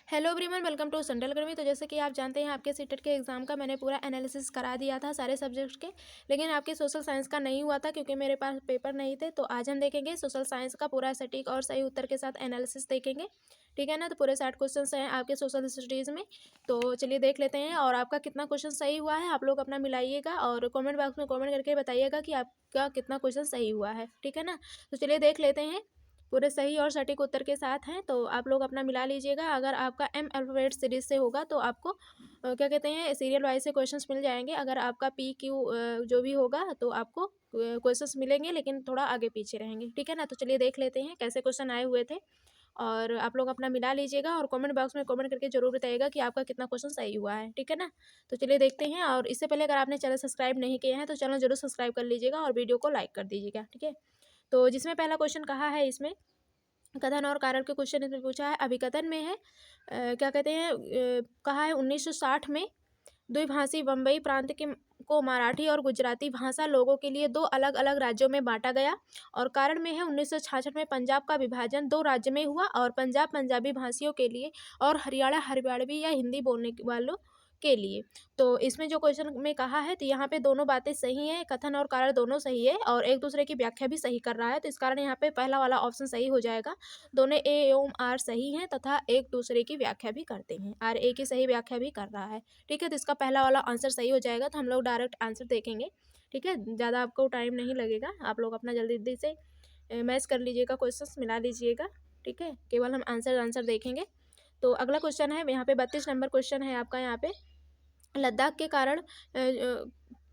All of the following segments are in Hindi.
Hello everyone, welcome to central academy. तो जैसे कि आप जानते हैं, आपके सीटेट के एग्ज़ाम का मैंने पूरा एनालिसिस करा दिया था सारे सब्जेक्ट्स के। लेकिन आपके सोशल साइंस का नहीं हुआ था क्योंकि मेरे पास पेपर नहीं थे। तो आज हम देखेंगे सोशल साइंस का पूरा सटीक और सही उत्तर के साथ एनालिसिस देखेंगे। ठीक है ना। तो पूरे 60 क्वेश्चन हैं आपके सोशल स्टडीज़ में। तो चलिए देख लेते हैं। और आपका कितना क्वेश्चन सही हुआ है आप लोग अपना मिलाइएगा और कॉमेंट बॉक्स में कॉमेंट करके बताइएगा कि आपका कितना क्वेश्चन सही हुआ है। ठीक है ना। तो चलिए देख लेते हैं। पूरे सही और सटीक उत्तर के साथ हैं तो आप लोग अपना मिला लीजिएगा। अगर आपका एम अल्फ़ाबेट सीरीज से होगा तो आपको क्या कहते हैं, सीरियल वाइज से क्वेश्चंस मिल जाएंगे। अगर आपका पी क्यू जो भी होगा तो आपको क्वेश्चंस मिलेंगे, लेकिन थोड़ा आगे पीछे रहेंगे। ठीक है ना। तो चलिए देख लेते हैं कैसे क्वेश्चन आए हुए थे। और आप लोग अपना मिला लीजिएगा और कमेंट बॉक्स में कमेंट करके जरूर बताइएगा कि आपका कितना क्वेश्चन सही हुआ है। ठीक है ना। तो चलिए देखते हैं। और इससे पहले अगर आपने चैनल सब्सक्राइब नहीं किया है तो चैनल जरूर सब्सक्राइब कर लीजिएगा और वीडियो को लाइक कर दीजिएगा। ठीक है। तो जिसमें पहला क्वेश्चन कहा है, इसमें कथन और कारण के क्वेश्चन इसमें पूछा है। अभिकथन में है क्या कहते हैं, कहा है 1960 में द्विभाषी बम्बई प्रांत के को मराठी और गुजराती भाषा लोगों के लिए दो अलग अलग राज्यों में बांटा गया। और कारण में है 1966 में पंजाब का विभाजन दो राज्य में हुआ और पंजाब पंजाबी भाषियों के लिए और हरियाणा हरियाणवी या हिंदी बोलने वालों के लिए। तो इसमें जो क्वेश्चन में कहा है, तो यहाँ पे दोनों बातें सही हैं, कथन और कारण दोनों सही है और एक दूसरे की व्याख्या भी सही कर रहा है। तो इस कारण यहाँ पे पहला वाला ऑप्शन सही हो जाएगा। दोनों ए एवं आर सही हैं तथा एक दूसरे की व्याख्या भी करते हैं। आर ए की सही व्याख्या भी कर रहा है। ठीक है। तो इसका पहला वाला आंसर सही हो जाएगा। तो हम लोग डायरेक्ट आंसर देखेंगे। ठीक है। ज़्यादा आपको टाइम नहीं लगेगा। आप लोग अपना जल्दी जल्दी से मैच कर लीजिएगा, क्वेश्चंस मिला लीजिएगा। ठीक है। केवल हम आंसर देखेंगे। तो अगला क्वेश्चन है यहाँ पे 32 नंबर क्वेश्चन है आपका। यहाँ पे लद्दाख के कारण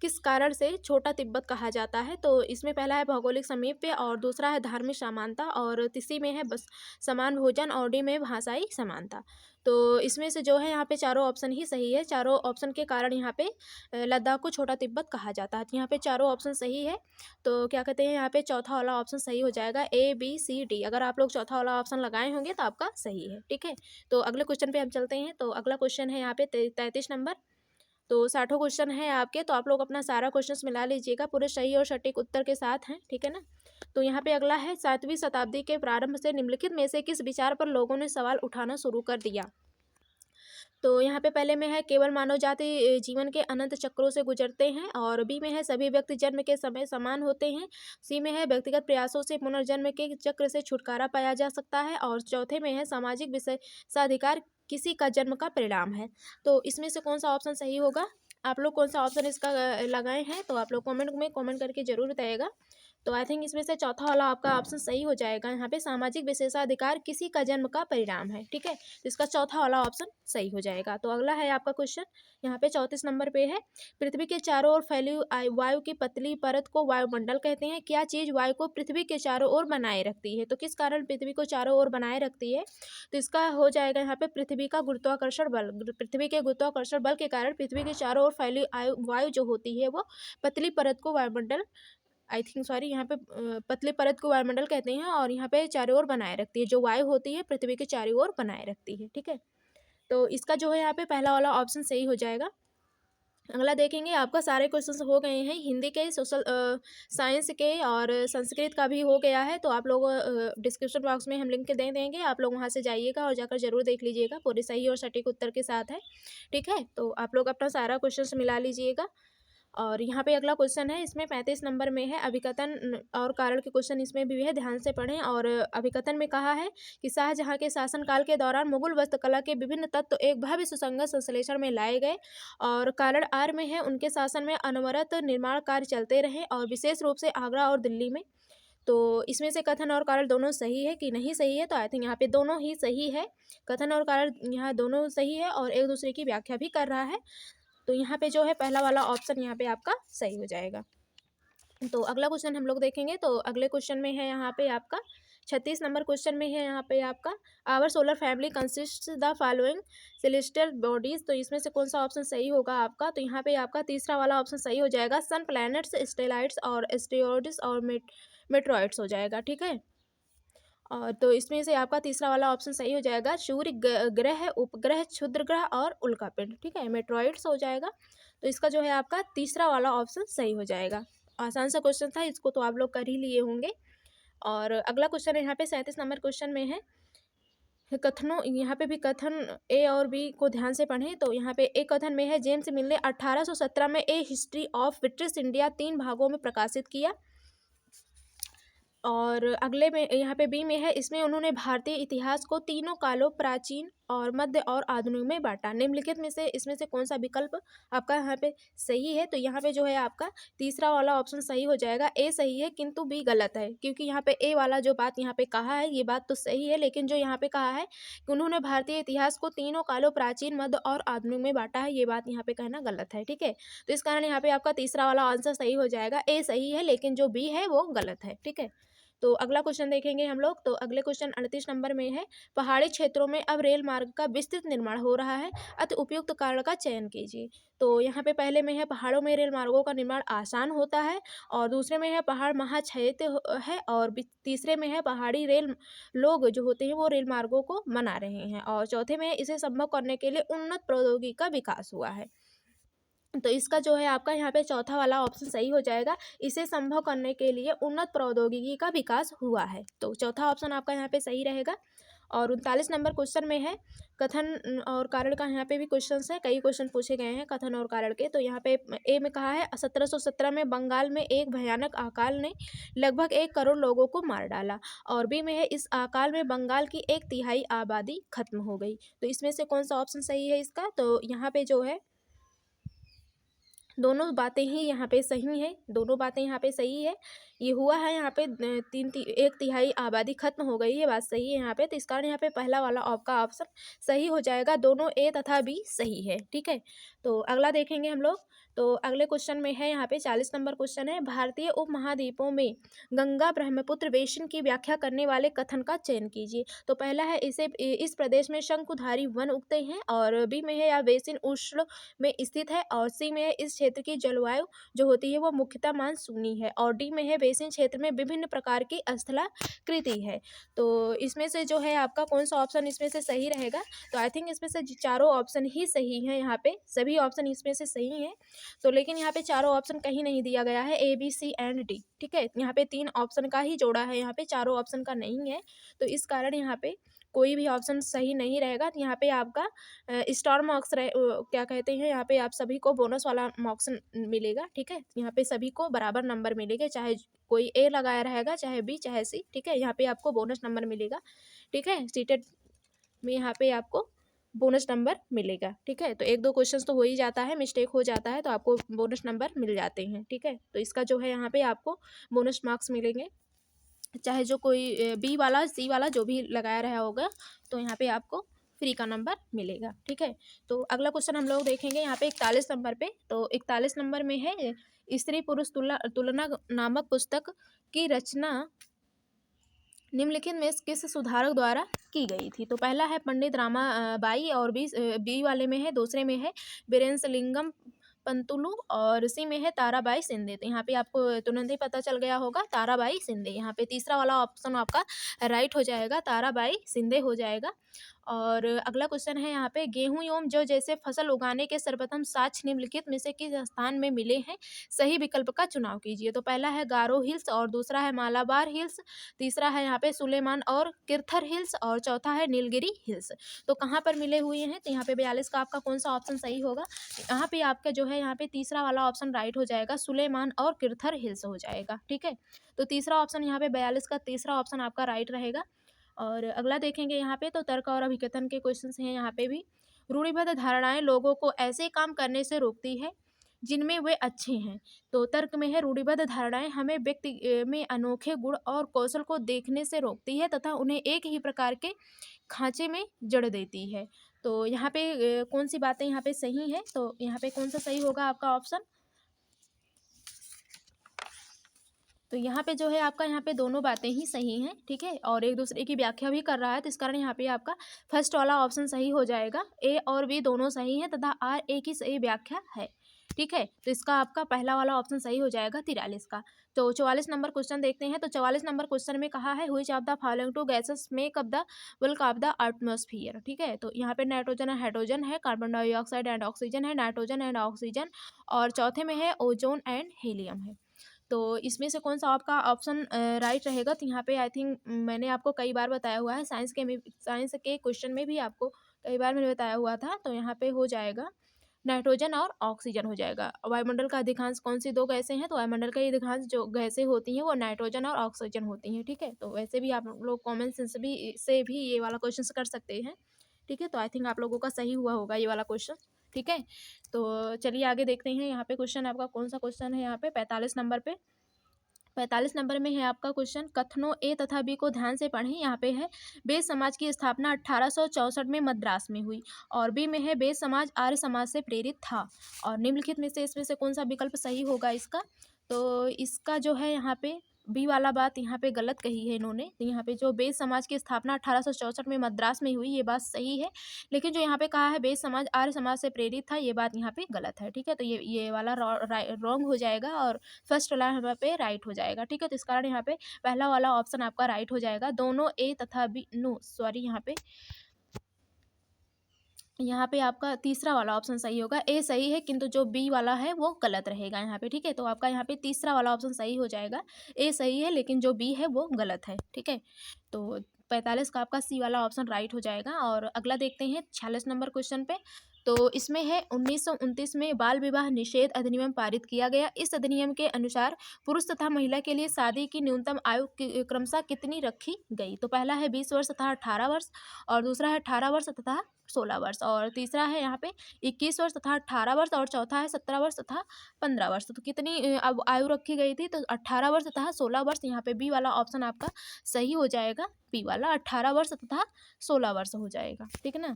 किस कारण से छोटा तिब्बत कहा जाता है। तो इसमें पहला है भौगोलिक समीप्य और दूसरा है धार्मिक समानता और तीसरी में है बस समान भोजन और डी में भाषाई समानता। तो इसमें से जो है यहाँ पे चारों ऑप्शन ही सही है। चारों ऑप्शन के कारण यहाँ पे लद्दाख को छोटा तिब्बत कहा जाता है। तो यहाँ पे चारों ऑप्शन सही है। तो क्या कहते हैं, यहाँ पे चौथा वाला ऑप्शन सही हो जाएगा, ए बी सी डी। अगर आप लोग चौथा वाला ऑप्शन लगाए होंगे तो आपका सही है। ठीक है। तो अगले क्वेश्चन पे हम चलते हैं। तो अगला क्वेश्चन है यहाँ पे 33 नंबर। तो 60 क्वेश्चन है आपके। तो आप लोग अपना सारा क्वेश्चंस मिला लीजिएगा, पूरे सही और सटीक उत्तर के साथ हैं। ठीक है ना। तो यहाँ पे अगला है 7वीं शताब्दी के प्रारंभ से निम्नलिखित में से किस विचार पर लोगों ने सवाल उठाना शुरू कर दिया। तो यहाँ पे पहले में है केवल मानव जाति जीवन के अनंत चक्रों से गुजरते हैं और बी में है सभी व्यक्ति जन्म के समय समान होते हैं। सी में है व्यक्तिगत प्रयासों से पुनर्जन्म के चक्र से छुटकारा पाया जा सकता है और चौथे में है सामाजिक विशेषाधिकार किसी का जन्म का परिणाम है। तो इसमें से कौन सा ऑप्शन सही होगा, आप लोग कौन सा ऑप्शन इसका लगाए हैं, तो आप लोग कमेंट में कमेंट करके जरूर बताइएगा। तो आई थिंक इसमें से चौथा वाला आपका ऑप्शन सही हो जाएगा। यहाँ पे सामाजिक विशेषाधिकार किसी का जन्म का परिणाम है। ठीक है। तो इसका चौथा वाला ऑप्शन सही हो जाएगा। तो अगला है आपका क्वेश्चन यहाँ पे 34 नंबर पे है। पृथ्वी के चारों ओर फैली वायु की पतली परत को वायुमंडल कहते हैं। क्या चीज वायु को पृथ्वी के चारों ओर बनाए रखती है। तो किस कारण पृथ्वी को चारों ओर बनाए रखती है, तो इसका हो जाएगा यहाँ पे पृथ्वी का गुरुत्वाकर्षण बल। पृथ्वी के गुरुत्वाकर्षण बल के कारण पृथ्वी के चारों ओर फैली वायु जो होती है वो पतली परत को वायुमंडल, आई थिंक सॉरी, यहाँ पे पतली परत को वायुमंडल कहते हैं और यहाँ पे चारों ओर बनाए रखती है। जो वायु होती है पृथ्वी के चारों ओर बनाए रखती है। ठीक है। तो इसका जो है यहाँ पे पहला वाला ऑप्शन सही हो जाएगा। अगला देखेंगे। आपका सारे क्वेश्चंस हो गए हैं, हिंदी के, सोशल साइंस के और संस्कृत का भी हो गया है। तो आप लोग डिस्क्रिप्शन बॉक्स में हम लिंक दे देंगे, आप लोग वहाँ से जाइएगा और जाकर जरूर देख लीजिएगा। पूरे सही और सटीक उत्तर के साथ है। ठीक है। तो आप लोग अपना सारा क्वेश्चंस मिला लीजिएगा। और यहाँ पे अगला क्वेश्चन है, इसमें 35 नंबर में है अभिकथन और कारण के क्वेश्चन इसमें भी है, ध्यान से पढ़ें। और अभिकथन में कहा है कि शाहजहां के शासनकाल के दौरान मुगल वास्तुकला के विभिन्न तत्व एक भव्य सुसंगत संश्लेषण में लाए गए। और कारण आर में है उनके शासन में अनवरत निर्माण कार्य चलते रहे और विशेष रूप से आगरा और दिल्ली में। तो इसमें से कथन और कारण दोनों सही है कि नहीं सही है, तो आई थिंक यहाँ पे दोनों ही सही है। कथन और कारण यहाँ दोनों सही है और एक दूसरे की व्याख्या भी कर रहा है। तो यहाँ पे जो है पहला वाला ऑप्शन यहाँ पे आपका सही हो जाएगा। तो अगला क्वेश्चन हम लोग देखेंगे। तो अगले क्वेश्चन में है यहाँ पे आपका 36 नंबर क्वेश्चन में है यहाँ पे आपका our solar family consist the following celestial bodies. तो इसमें से कौन सा ऑप्शन सही होगा आपका, तो यहाँ पे आपका तीसरा वाला ऑप्शन सही हो जाएगा, सन, प्लैनेट्स, स्टेलाइट्स और एस्टेरॉइड्स और मेट्रॉइड्स हो जाएगा। ठीक है। और तो इसमें से आपका तीसरा वाला ऑप्शन सही हो जाएगा, सूर्य, ग्रह, उपग्रह, क्षुद्र ग्रह और उल्कापिंड। ठीक है। मेट्रॉइड्स हो जाएगा। तो इसका जो है आपका तीसरा वाला ऑप्शन सही हो जाएगा। आसान सा क्वेश्चन था, इसको तो आप लोग कर ही लिए होंगे। और अगला क्वेश्चन यहाँ पे 37 नंबर क्वेश्चन में है, कथनों यहाँ पे भी कथन ए और बी को ध्यान से पढ़ें। तो यहाँ पे एक कथन में है, जेम्स मिल ने 1817 में ए हिस्ट्री ऑफ ब्रिटिश इंडिया 3 भागों में प्रकाशित किया। और अगले में यहाँ पे बी में है, इसमें उन्होंने भारतीय इतिहास को तीनों कालों, प्राचीन और मध्य और आधुनिक में बांटा। निम्नलिखित में से इसमें से कौन सा विकल्प आपका यहाँ पे सही है? तो यहाँ पे जो है आपका तीसरा वाला ऑप्शन सही हो जाएगा। ए सही है किंतु बी गलत है, क्योंकि यहाँ पे ए वाला जो बात यहाँ पे कहा है ये बात तो सही है, लेकिन जो यहाँ पे कहा है कि उन्होंने भारतीय इतिहास को तीनों कालों, प्राचीन, मध्य और आधुनिक में बांटा है, ये बात यहाँ पे कहना गलत है। ठीक है, तो इस कारण यहाँ पे आपका तीसरा वाला आंसर सही हो जाएगा। ए सही है लेकिन जो बी है वो गलत है। ठीक है, तो अगला क्वेश्चन देखेंगे हम लोग। तो अगले क्वेश्चन 38 नंबर में है, पहाड़ी क्षेत्रों में अब रेल मार्ग का विस्तृत निर्माण हो रहा है, अतः उपयुक्त कारण का चयन कीजिए। तो यहाँ पे पहले में है, पहाड़ों में रेल मार्गों का निर्माण आसान होता है, और दूसरे में है पहाड़ महाक्षयित है, और तीसरे में है पहाड़ी रेल लोग जो होते हैं वो रेल मार्गों को बना रहे हैं, और चौथे में है इसे संभव करने के लिए उन्नत प्रौद्योगिकी का विकास हुआ है। तो इसका जो है आपका यहाँ पे चौथा वाला ऑप्शन सही हो जाएगा, इसे संभव करने के लिए उन्नत प्रौद्योगिकी का विकास हुआ है। तो चौथा ऑप्शन आपका यहाँ पे सही रहेगा। और 39 नंबर क्वेश्चन में है, कथन और कारण का यहाँ पे भी क्वेश्चन है, कई क्वेश्चन पूछे गए हैं कथन और कारण के। तो यहाँ पे ए में कहा है, 1717 में बंगाल में एक भयानक अकाल ने लगभग 1 करोड़ लोगों को मार डाला। और बी में है, इस अकाल में बंगाल की 1/3 आबादी खत्म हो गई। तो इसमें से कौन सा ऑप्शन सही है इसका? तो यहाँ पे जो है दोनों बातें ही यहाँ पे सही है, दोनों बातें यहाँ पे सही है। ये हुआ है यहाँ पे 1/3 आबादी खत्म हो गई, ये बात सही है यहाँ पे। तो इस कारण यहाँ पे पहला वाला आपका ऑप्शन सही हो जाएगा, दोनों ए तथा बी सही है। ठीक है, तो अगला देखेंगे हम लोग। तो अगले क्वेश्चन में है, यहाँ पे 40 नंबर क्वेश्चन है, भारतीय उपमहाद्वीपों में गंगा ब्रह्मपुत्र बेसिन की व्याख्या करने वाले कथन का चयन कीजिए। तो पहला है, इस प्रदेश में शंकुधारी वन उगते हैं, और बी में है, यह बेसिन उष्ण में स्थित है, और सी में है, इस क्षेत्र की जलवायु जो होती है वो मुख्यतः मानसूनी है, और डी में है, बेसिन क्षेत्र में विभिन्न प्रकार की स्थलाकृति है। तो इसमें से जो है आपका कौन सा ऑप्शन इसमें से सही रहेगा? तो आई थिंक इसमें से चारों ऑप्शन ही सही हैं, यहाँ पे सभी ऑप्शन इसमें से सही हैं। तो लेकिन यहाँ पे चारों ऑप्शन कहीं नहीं दिया गया है, A B C and D. ठीक है, यहाँ पे 3 ऑप्शन का ही जोड़ा है, यहाँ पे चारों ऑप्शन का नहीं है। तो इस कारण यहाँ पे कोई भी ऑप्शन सही नहीं रहेगा। तो यहाँ पे आपका स्टार मार्क्स क्या कहते हैं, यहाँ पे आप सभी को बोनस वाला मार्क्स मिलेगा। ठीक है, यहाँ पे सभी को बराबर नंबर मिलेंगे, चाहे कोई ए लगाया रहेगा, चाहे बी, चाहे सी। ठीक है, यहाँ पे आपको बोनस नंबर मिलेगा। ठीक है, सीटेड में यहाँ पे आपको बोनस नंबर मिलेगा। ठीक है, तो 1-2 क्वेश्चन तो हो ही जाता है, मिस्टेक हो जाता है, तो आपको बोनस नंबर मिल जाते हैं। ठीक है, तो इसका जो है यहाँ पे आपको बोनस मार्क्स मिलेंगे, चाहे जो कोई बी वाला, सी वाला जो भी लगाया रहा होगा, तो यहाँ पे आपको फ्री का नंबर मिलेगा। ठीक है, तो अगला क्वेश्चन हम लोग देखेंगे यहाँ पे 41 नंबर पे। तो 41 नंबर में है, स्त्री पुरुष तुलना नामक पुस्तक की रचना निम्नलिखित में किस सुधारक द्वारा की गई थी? तो पहला है पंडित रामा बाई, और बी वाले में है, दूसरे में है वीरेंद्रलिंगम पंतुलु, और सी में है ताराबाई शिंदे। तो यहाँ पे आपको तुरंत ही पता चल गया होगा, ताराबाई शिंदे। यहाँ पे तीसरा वाला ऑप्शन आपका राइट हो जाएगा, ताराबाई शिंदे हो जाएगा। और अगला क्वेश्चन है यहाँ पे, गेहूं एवं जौ जैसे फसल उगाने के सर्वप्रथम साक्ष्य निम्नलिखित में से किस स्थान में मिले हैं? सही विकल्प का चुनाव कीजिए। तो पहला है गारो हिल्स, और दूसरा है मालाबार हिल्स, तीसरा है यहाँ पे सुलेमान और किरथर हिल्स, और चौथा है नीलगिरी हिल्स। तो कहाँ पर मिले हुए हैं? तो यहाँ पे 42 का आपका कौन सा ऑप्शन सही होगा? यहाँ पे आपका जो है यहाँ पे तीसरा वाला ऑप्शन राइट हो जाएगा, सुलेमान और किरथर हिल्स हो जाएगा। ठीक है, तो तीसरा ऑप्शन यहाँ पे 42 का तीसरा ऑप्शन आपका राइट रहेगा। और अगला देखेंगे यहाँ पे, तो तर्क और अभिकथन के क्वेश्चंस हैं यहाँ पे भी। रूढ़िबद्ध धारणाएं लोगों को ऐसे काम करने से रोकती है जिनमें वे अच्छे हैं। तो तर्क में है, रूढ़िबद्ध धारणाएं हमें व्यक्ति में अनोखे गुण और कौशल को देखने से रोकती है तथा उन्हें एक ही प्रकार के खांचे में जड़ देती है। तो यहाँ पे कौन सी बातें यहाँ पे सही है? तो यहाँ पे कौन सा सही होगा आपका ऑप्शन? तो यहाँ पे जो है आपका यहाँ पे दोनों बातें ही सही हैं। ठीक है, और एक दूसरे की व्याख्या भी कर रहा है, तो इस कारण यहाँ पे आपका फर्स्ट वाला ऑप्शन सही हो जाएगा। ए और बी दोनों सही हैं तथा आर ए की सही व्याख्या है। ठीक है, तो इसका आपका पहला वाला ऑप्शन सही हो जाएगा 43 का। तो 44 नंबर क्वेश्चन देखते हैं। तो 44 नंबर क्वेश्चन में कहा है, which of the following two gases make up the bulk of the atmosphere. ठीक है, तो यहाँ पे नाइट्रोजन है, हाइड्रोजन है, कार्बन डाइऑक्साइड एंड ऑक्सीजन है, नाइट्रोजन एंड ऑक्सीजन, और चौथे में है ओजोन एंड हीलियम है। तो इसमें से कौन सा आपका ऑप्शन राइट रहेगा? तो यहाँ पे आई थिंक मैंने आपको कई बार बताया हुआ है, साइंस के क्वेश्चन में भी आपको कई बार मैंने बताया हुआ था। तो यहाँ पे हो जाएगा नाइट्रोजन और ऑक्सीजन हो जाएगा। वायुमंडल का अधिकांश कौन सी 2 गैसें हैं? तो वायुमंडल का अधिकांश जो गैसें होती हैं वो नाइट्रोजन और ऑक्सीजन होती हैं, ठीक है? तो वैसे भी आप लोग कॉमन सेंस भी ये वाला क्वेश्चन कर सकते हैं, ठीक है? तो आई थिंक आप लोगों का सही हुआ होगा ये वाला क्वेश्चन, ठीक है? तो चलिए आगे देखते हैं यहाँ पे क्वेश्चन आपका कौन सा क्वेश्चन है यहाँ पे 45 नंबर पे। 45 नंबर में है आपका क्वेश्चन, कथनों ए तथा बी को ध्यान से पढ़ें। यहाँ पे है बेस समाज की स्थापना 1864 में मद्रास में हुई, और बी में है बेस समाज आर्य समाज से प्रेरित था। और निम्नलिखित में से इसमें से कौन सा विकल्प सही होगा इसका? तो इसका जो है यहाँ पे बी वाला बात यहाँ पे गलत कही है इन्होंने। तो यहाँ पे जो बेस समाज की स्थापना 1864 में मद्रास में हुई, ये बात सही है। लेकिन जो यहाँ पे कहा है बेस समाज आर्य समाज से प्रेरित था, ये बात यहाँ पे गलत है, ठीक है? तो ये वाला रॉन्ग हो जाएगा और फर्स्ट वाला यहाँ पे राइट हो जाएगा, ठीक है? तो इस कारण यहाँ पे पहला वाला ऑप्शन आपका राइट हो जाएगा। दोनों ए तथा बी, नो सॉरी, यहाँ पे आपका तीसरा वाला ऑप्शन सही होगा। ए सही है किंतु जो बी वाला है वो गलत रहेगा यहाँ पे, ठीक है? तो आपका यहाँ पे तीसरा वाला ऑप्शन सही हो जाएगा। ए सही है लेकिन जो बी है वो गलत है, ठीक है? तो 45 का आपका सी वाला ऑप्शन राइट हो जाएगा। और अगला देखते हैं 46 नंबर क्वेश्चन पे। तो इसमें है 1929 में बाल विवाह निषेध अधिनियम पारित किया गया। इस अधिनियम के अनुसार पुरुष तथा महिला के लिए शादी की न्यूनतम आयु क्रमशः कितनी रखी गई? तो पहला है 20 वर्ष तथा 18 वर्ष, और दूसरा है 18 वर्ष तथा 16 वर्ष, और तीसरा है यहाँ पे 21 वर्ष तथा 18 वर्ष, और चौथा है 17 वर्ष तथा 15 वर्ष। तो कितनी अब आयु रखी गई थी? तो 18 वर्ष तथा 16 वर्ष। यहाँ पे बी वाला ऑप्शन आपका सही हो जाएगा। बी वाला 18 वर्ष तथा 16 वर्ष हो जाएगा, ठीक है ना?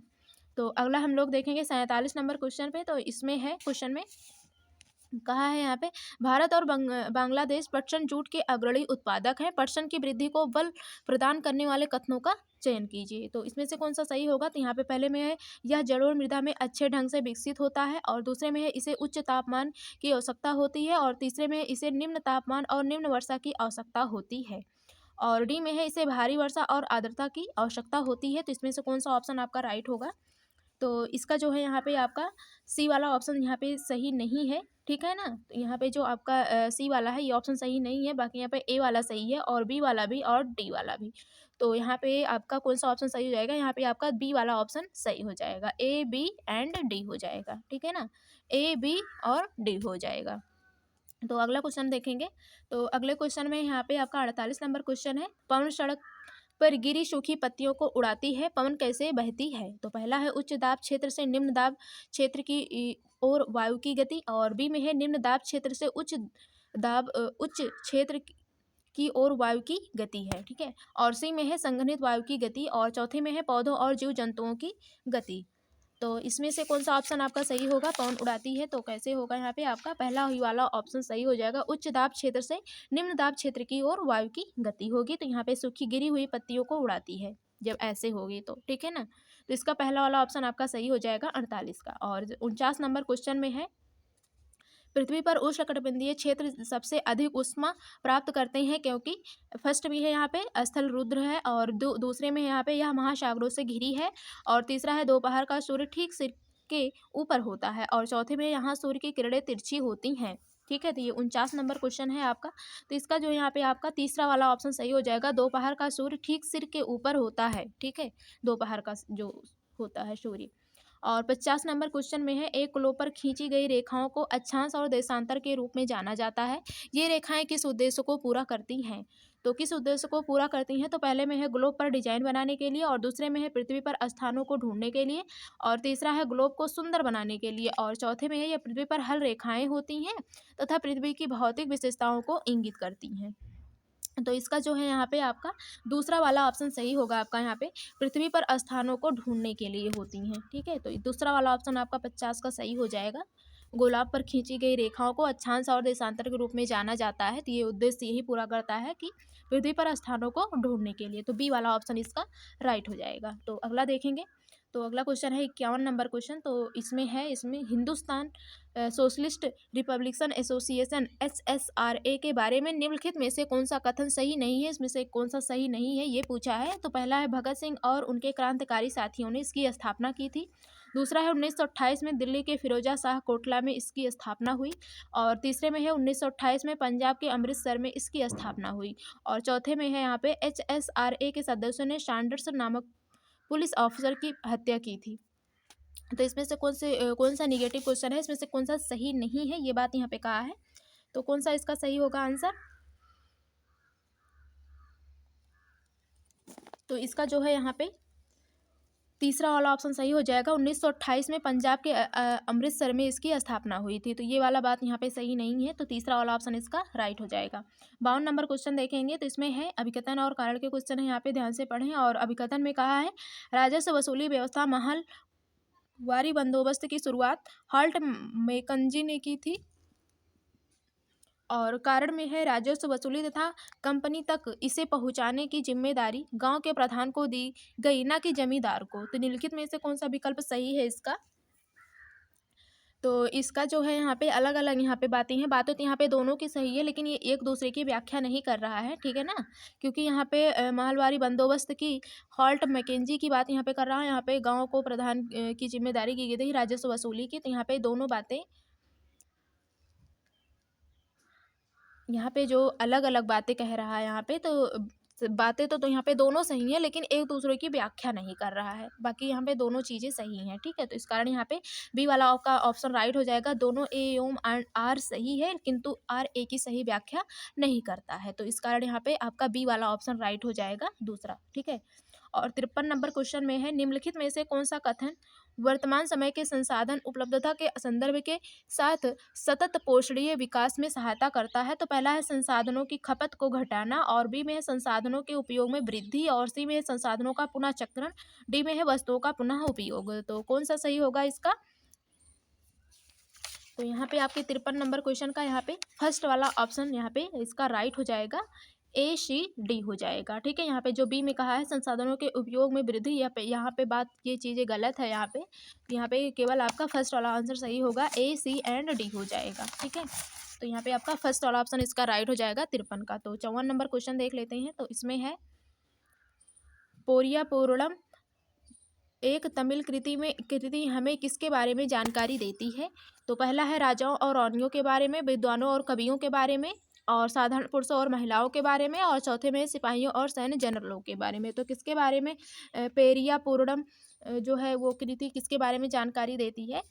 तो अगला हम लोग देखेंगे 47 नंबर क्वेश्चन पे। तो इसमें है, क्वेश्चन में कहा है यहाँ पे, भारत और बांग्लादेश पटसन जूट के अग्रणी उत्पादक हैं। पटसन की वृद्धि को बल प्रदान करने वाले कथनों का चयन कीजिए। तो इसमें से कौन सा सही होगा? तो यहाँ पे पहले में है यह जलोढ़ मृदा में अच्छे ढंग से विकसित होता है, और दूसरे में है इसे उच्च तापमान की आवश्यकता होती है, और तीसरे में इसे निम्न तापमान और निम्न वर्षा की आवश्यकता होती है, और डी में है इसे भारी वर्षा और आर्द्रता की आवश्यकता होती है। तो इसमें से कौन सा ऑप्शन आपका राइट होगा? तो इसका जो है यहाँ पे आपका सी वाला ऑप्शन यहाँ पे सही नहीं है, ठीक है ना? तो यहाँ पे जो आपका सी वाला है ये ऑप्शन सही नहीं है। बाकी यहाँ पे ए वाला सही है, और बी वाला भी, और डी वाला भी। तो यहाँ पे आपका कौन सा ऑप्शन सही हो जाएगा? यहाँ पे आपका बी वाला ऑप्शन सही हो जाएगा। ए, बी एंड डी हो जाएगा, ठीक है ना? ए, बी और डी हो जाएगा। तो अगला क्वेश्चन देखेंगे। तो अगले क्वेश्चन में यहाँ पे आपका 48 नंबर क्वेश्चन है, पवन सड़क पर गिरी सूखी पत्तियों को उड़ाती है, पवन कैसे बहती है? तो पहला है उच्च दाब क्षेत्र से निम्न दाब क्षेत्र की ओर वायु की गति, और बी में है निम्न दाब क्षेत्र से उच्च क्षेत्र की ओर वायु की गति है, ठीक है? और सी में है संघनित वायु की गति, और चौथे में है पौधों और जीव जंतुओं की गति। तो इसमें से कौन सा ऑप्शन आपका सही होगा? पवन उड़ाती है, तो कैसे होगा? यहाँ पे आपका पहला ही वाला ऑप्शन सही हो जाएगा। उच्च दाब क्षेत्र से निम्न दाब क्षेत्र की ओर वायु की गति होगी, तो यहाँ पे सूखी गिरी हुई पत्तियों को उड़ाती है जब ऐसे होगी, तो ठीक है ना? तो इसका पहला वाला ऑप्शन आपका सही हो जाएगा 48 का। और 49 नंबर क्वेश्चन में है, पृथ्वी पर उष्णकटिबंधीय क्षेत्र सबसे अधिक ऊष्मा प्राप्त करते हैं, क्योंकि फर्स्ट भी है यहाँ पे स्थल रुद्र है, और दूसरे में यहाँ पे यह महासागरों से घिरी है, और तीसरा है दोपहर का सूर्य ठीक सिर के ऊपर होता है, और चौथे में यहाँ सूर्य की किरणें तिरछी होती हैं, ठीक है? तो ये 49 नंबर क्वेश्चन है आपका। तो इसका जो यहाँ पे आपका तीसरा वाला ऑप्शन सही हो जाएगा। दोपहर का सूर्य ठीक सिर के ऊपर होता है, ठीक है? दोपहर का जो होता है सूर्य। और 50 नंबर क्वेश्चन में है, एक ग्लोब पर खींची गई रेखाओं को अक्षांश और देशांतर के रूप में जाना जाता है। ये रेखाएं किस उद्देश्य को पूरा करती हैं? तो किस उद्देश्य को पूरा करती हैं? तो पहले में है ग्लोब पर डिजाइन बनाने के लिए, और दूसरे में है पृथ्वी पर स्थानों को ढूंढने के लिए, और तीसरा है ग्लोब को सुंदर बनाने के लिए, और चौथे में है यह पृथ्वी पर हल रेखाएं होती हैं तथा पृथ्वी की भौतिक विशेषताओं को इंगित करती हैं। तो इसका जो है यहाँ पे आपका दूसरा वाला ऑप्शन सही होगा। आपका यहाँ पे पृथ्वी पर स्थानों को ढूंढने के लिए होती हैं, ठीक है? तो दूसरा वाला ऑप्शन आपका 50 का सही हो जाएगा। गोलाब पर खींची गई रेखाओं को अक्षांश और देशांतर के रूप में जाना जाता है, तो ये उद्देश्य यही पूरा करता है कि पृथ्वी पर स्थानों को ढूंढने के लिए। तो बी वाला ऑप्शन इसका राइट हो जाएगा। तो अगला देखेंगे तो अगला क्वेश्चन है 51 नंबर क्वेश्चन। तो इसमें Hindustan socialist Republican association HSRA के बारे में निम्नलिखित में से कौन सा कथन सही नहीं है, इसमें से कौन सा सही नहीं है ये पूछा है। तो पहला है भगत सिंह और उनके क्रांतिकारी साथियों ने इसकी स्थापना की थी। दूसरा है 1928 में दिल्ली के फिरोजा शाह कोटला में इसकी स्थापना हुई। और तीसरे में है 1928 में पंजाब के अमृतसर में इसकी स्थापना हुई। और चौथे में है यहाँ पे HSRA के सदस्यों ने सैंडर्स नामक पुलिस ऑफिसर की हत्या की थी। तो इसमें से कौन सा निगेटिव क्वेश्चन है, इसमें से कौन सा सही नहीं है, ये बात यहाँ पे कहा है। तो कौन सा इसका सही होगा आंसर? तो इसका जो है यहाँ पे तीसरा वाला ऑप्शन सही हो जाएगा। 1928 में पंजाब के अमृतसर में इसकी स्थापना हुई थी। तो ये वाला बात यहाँ पे सही नहीं है, तो तीसरा वाला ऑप्शन इसका राइट हो जाएगा। 52 नंबर क्वेश्चन देखेंगे। तो इसमें है अभिकथन और कारण के क्वेश्चन है, यहाँ पे ध्यान से पढ़ें। और अभिकथन में कहा है राजस्व वसूली व्यवस्था महलवारी बंदोबस्त की शुरुआत हॉल्ट मैकेंजी ने की थी। और कारण में है राजस्व वसूली तथा कंपनी तक इसे पहुंचाने की जिम्मेदारी गांव के प्रधान को दी गई, ना कि जमींदार को। तो निम्नलिखित में से कौन सा विकल्प सही है इसका? तो इसका जो है यहाँ पे अलग अलग यहाँ पे बातें हैं। बातें तो यहाँ पे दोनों की सही है, लेकिन ये एक दूसरे की व्याख्या नहीं कर रहा है, ठीक है ना। क्योंकि यहाँ पे महलवारी बंदोबस्त की हॉल्ट मैकेंजी की बात यहाँ पे कर रहा है। यहाँ पे गाँव को प्रधान की जिम्मेदारी की गई थी राजस्व वसूली की। तो यहाँ पे दोनों बातें, यहाँ पे जो अलग अलग बातें कह रहा है यहाँ पे, तो बातें तो यहाँ पे दोनों सही हैं, लेकिन एक दूसरे की व्याख्या नहीं कर रहा है। बाकी यहाँ पे दोनों चीज़ें सही हैं, ठीक है। तो इस कारण यहाँ पे बी वाला आपका ऑप्शन राइट हो जाएगा। दोनों ए एवं आर सही है, किंतु आर ए की सही व्याख्या नहीं करता है। तो इस कारण यहाँ पे आपका बी वाला ऑप्शन राइट हो जाएगा दूसरा, ठीक है। और 53 नंबर क्वेश्चन में है निम्नलिखित में से कौन सा कथन वर्तमान समय के संसाधन उपलब्धता के संदर्भ के साथ सतत पोषणीय विकास में सहायता करता है। तो पहला है संसाधनों की खपत को घटाना। और बी में है संसाधनों के उपयोग में वृद्धि। और सी में है संसाधनों का पुनः चक्रण। डी में है वस्तुओं का पुनः उपयोग। तो कौन सा सही होगा इसका? तो यहाँ पे आपके 53 नंबर क्वेश्चन का यहाँ पे फर्स्ट वाला ऑप्शन यहाँ पे इसका राइट हो जाएगा, ACD हो जाएगा, ठीक है। यहाँ पे जो बी में कहा है संसाधनों के उपयोग में वृद्धि, यहाँ पे बात ये चीज़ें गलत है। यहाँ पे केवल आपका फर्स्ट वाला आंसर सही होगा, A, C एंड D हो जाएगा, ठीक है। तो यहाँ पे आपका फर्स्ट वाला ऑप्शन इसका राइट हो जाएगा 53 का। तो 54 नंबर क्वेश्चन देख लेते हैं। तो इसमें है पोरिया पूर्णम एक तमिल कृति हमें किसके बारे में जानकारी देती है? तो पहला है राजाओं और रानियों के बारे में, विद्वानों और कवियों के बारे में, और साधारण पुरुषों और महिलाओं के बारे में, और चौथे में सिपाहियों और सैन्य जनरलों के बारे में। तो किसके बारे में पेरिया पूर्णम जो है वो कृति किसके बारे में जानकारी देती है?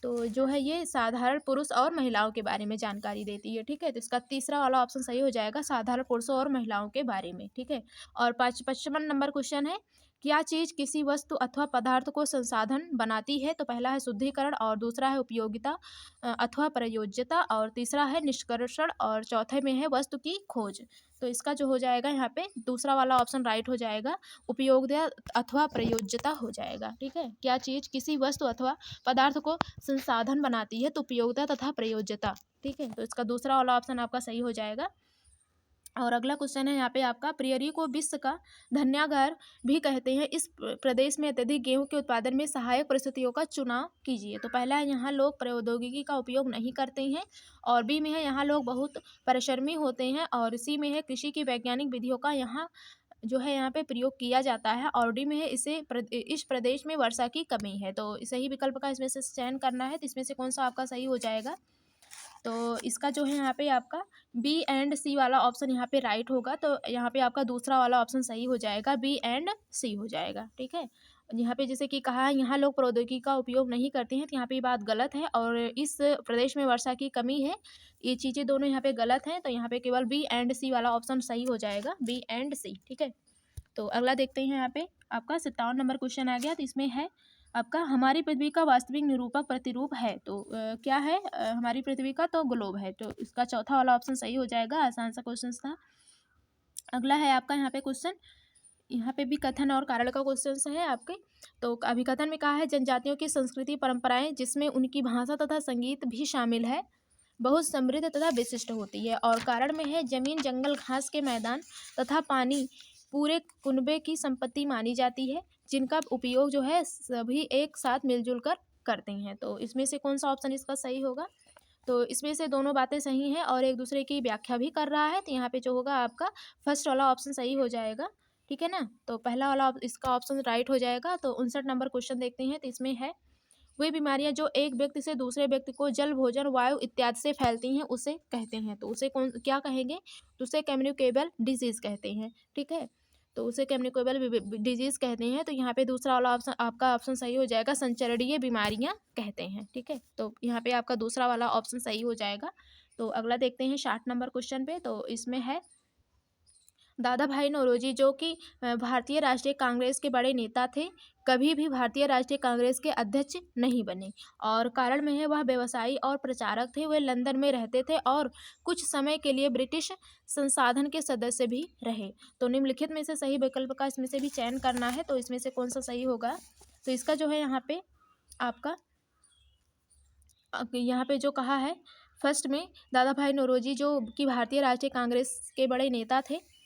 तो जो है ये साधारण पुरुष और महिलाओं के बारे में जानकारी देती है, ठीक है। तो इसका तीसरा वाला ऑप्शन सही हो जाएगा, साधारण पुरुषों और महिलाओं के बारे में, ठीक है। और 55 नंबर क्वेश्चन है क्या चीज़ किसी वस्तु अथवा पदार्थ को संसाधन बनाती है? तो पहला है शुद्धिकरण, और दूसरा है उपयोगिता अथवा प्रयोज्यता, और तीसरा है निष्कर्षण, और चौथे में है वस्तु की खोज। तो इसका जो हो जाएगा यहाँ पे दूसरा वाला ऑप्शन राइट हो जाएगा, उपयोगिता अथवा प्रयोज्यता हो जाएगा, ठीक है। क्या चीज़ किसी वस्तु अथवा पदार्थ को संसाधन बनाती है? तो उपयोगिता तथा प्रयोज्यता, ठीक है। तो इसका दूसरा वाला ऑप्शन आपका सही हो जाएगा। और अगला क्वेश्चन है यहाँ पे आपका प्रियरी को विश्व का धन्यागार भी कहते हैं। इस प्रदेश में अत्यधिक गेहूं के उत्पादन में सहायक परिस्थितियों का चुनाव कीजिए। तो पहला है यहाँ लोग प्रौद्योगिकी का उपयोग नहीं करते हैं, और बी में है यहाँ लोग बहुत परिश्रमी होते हैं, और सी में है कृषि की वैज्ञानिक विधियों का यहाँ जो है यहाँ पे प्रयोग किया जाता है, और डी में है इस प्रदेश में वर्षा की कमी है। तो सही विकल्प का इसमें से चयन करना है। तो इसमें से कौन सा आपका सही हो जाएगा? तो इसका जो है यहाँ पे आपका बी एंड सी वाला ऑप्शन यहाँ पे राइट होगा। तो यहाँ पे आपका दूसरा वाला ऑप्शन सही हो जाएगा, बी एंड सी हो जाएगा, ठीक है। यहाँ पे जैसे कि कहा है यहाँ लोग प्रौद्योगिकी का उपयोग नहीं करते हैं, तो यहाँ पे ये बात गलत है। और इस प्रदेश में वर्षा की कमी है, ये चीज़ें दोनों यहाँ पे गलत हैं। तो यहाँ पे केवल बी एंड सी वाला ऑप्शन सही हो जाएगा, बी एंड सी, ठीक है। तो अगला देखते हैं यहाँ पे आपका 57 नंबर क्वेश्चन आ गया। तो इसमें है आपका हमारी पृथ्वी का वास्तविक निरूपक प्रतिरूप है। तो क्या है हमारी पृथ्वी का? तो ग्लोब है। तो इसका चौथा वाला ऑप्शन सही हो जाएगा, आसान सा क्वेश्चन था। अगला है आपका यहाँ पे क्वेश्चन, यहाँ पे भी कथन और कारण का क्वेश्चन है आपके। तो अभिकथन में कहा है जनजातियों की संस्कृति परंपराएं जिसमें उनकी भाषा तथा संगीत भी शामिल है बहुत समृद्ध तथा विशिष्ट होती है। और कारण में है जमीन जंगल घास के मैदान तथा पानी पूरे कुनबे की संपत्ति मानी जाती है, जिनका उपयोग जो है सभी एक साथ मिलजुल कर करते हैं। तो इसमें से कौन सा ऑप्शन इसका सही होगा? तो इसमें से दोनों बातें सही हैं और एक दूसरे की व्याख्या भी कर रहा है, तो यहाँ पे जो होगा आपका फर्स्ट वाला ऑप्शन सही हो जाएगा। ठीक है ना? तो पहला वाला इसका ऑप्शन राइट हो जाएगा। तो 59 नंबर क्वेश्चन देखते हैं। तो इसमें है, वे बीमारियां जो एक व्यक्ति से दूसरे व्यक्ति को जल, भोजन, वायु इत्यादि से फैलती हैं उसे कहते हैं। तो उसे कौन क्या कहेंगे? तो उसे कम्युनिकेबल डिजीज कहते हैं। ठीक है, तो उसे कम्युनिकेबल डिजीज कहते हैं। तो यहाँ पे दूसरा वाला ऑप्शन आपका ऑप्शन सही हो जाएगा, संचरणीय बीमारियां कहते हैं। ठीक है, तो यहाँ पे आपका दूसरा वाला ऑप्शन सही हो जाएगा। तो अगला देखते हैं 60 नंबर क्वेश्चन पे। तो इसमें है, दादा भाई नौरोजी जो कि भारतीय राष्ट्रीय कांग्रेस के बड़े नेता थे, कभी भी भारतीय राष्ट्रीय कांग्रेस के अध्यक्ष नहीं बने। और कारण में है, वह व्यवसायी और प्रचारक थे। वे लंदन में रहते थे और कुछ समय के लिए ब्रिटिश संसाधन के सदस्य भी रहे। तो निम्नलिखित में से सही विकल्प का इसमें से भी चयन करना है। तो इसमें से कौन सा सही होगा? तो इसका जो है यहाँ पे आपका यहाँ पे जो कहा है फर्स्ट में, दादा भाई नौरोजी जो कि भारतीय राष्ट्रीय कांग्रेस के बड़े नेता थे,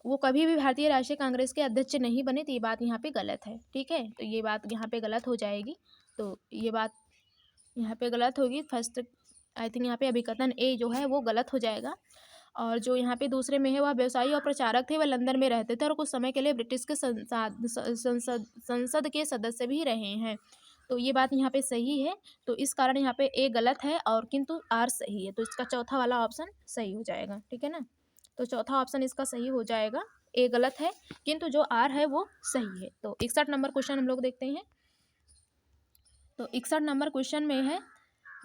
वो कभी भी भारतीय राष्ट्रीय कांग्रेस के अध्यक्ष नहीं बने। तो ये बात यहाँ पे गलत है। ठीक है, तो ये बात यहाँ पे गलत हो जाएगी। तो ये बात यहाँ पे गलत होगी। फर्स्ट आई थिंक यहाँ पे अभिकथन ए जो है वो गलत हो जाएगा। और जो यहाँ पे दूसरे में है, वह व्यवसायी और प्रचारक थे, वह लंदन में रहते थे और कुछ समय के लिए ब्रिटिश के संसद के सदस्य भी रहे हैं। तो ये बात यहाँ पे सही है। तो इस कारण यहाँ पे ए गलत है और किंतु आर सही है। तो इसका चौथा वाला ऑप्शन सही हो जाएगा। ठीक है ना? तो चौथा ऑप्शन इसका सही हो जाएगा। ए गलत है किंतु जो आर है वो सही है। तो 61 नंबर क्वेश्चन हम लोग देखते हैं। तो 61 नंबर क्वेश्चन में है,